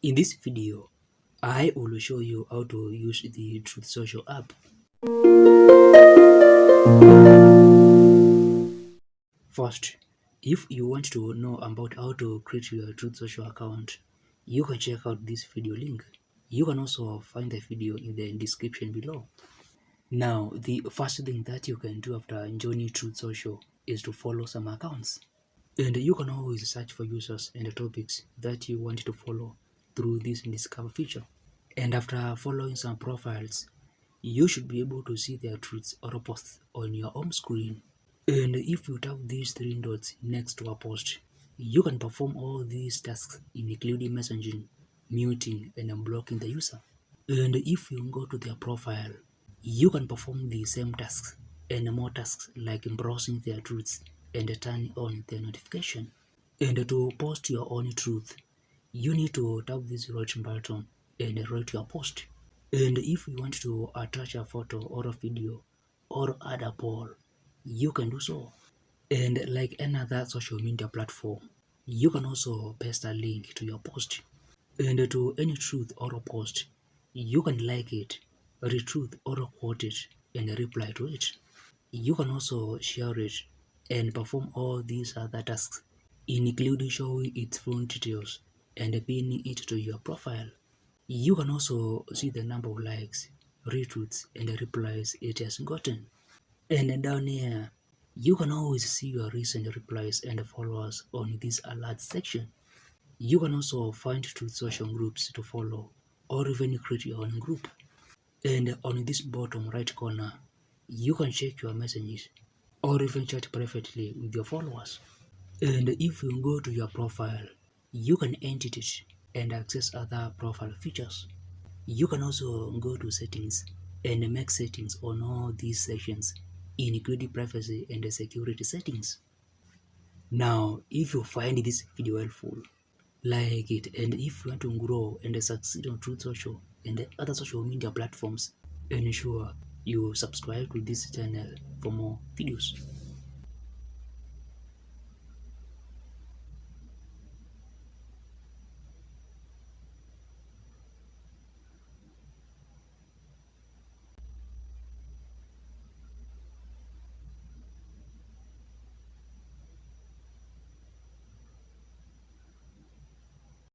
In this video, I will show you how to use the Truth Social app. First, if you want to know about how to create your Truth Social account, you can check out this video link. You can also find the video in the description below. Now, the first thing that you can do after joining Truth Social is to follow some accounts. And you can always search for users and topics that you want to follow through this Discover feature. And after following some profiles, you should be able to see their tweets or posts on your home screen. And if you tap these three dots next to a post, you can perform all these tasks including messaging, muting, and unblocking the user. And if you go to their profile, you can perform the same tasks and more tasks like browsing their tweets and turning on their notification. And to post your own truth, you need to tap this right button and write your post. And if you want to attach a photo or a video or add a poll, you can do so. And like another social media platform, you can also paste a link to your post. And to any truth or a post, you can like it, retweet or quote it, and reply to it. You can also share it and perform all these other tasks, including showing its phone details and pinning it to your profile. You can also see the number of likes, retweets, and replies it has gotten. And down here, you can always see your recent replies and followers on this alert section. You can also find Truth Social groups to follow or even create your own group. And on this bottom right corner, you can check your messages or even chat privately with your followers. And if you go to your profile, you can edit it and access other profile features. You can also go to settings and make settings on all these sections, including privacy and security settings. Now, if you find this video helpful, like it, and if you want to grow and succeed on Truth Social and other social media platforms, ensure you subscribe to this channel for more videos.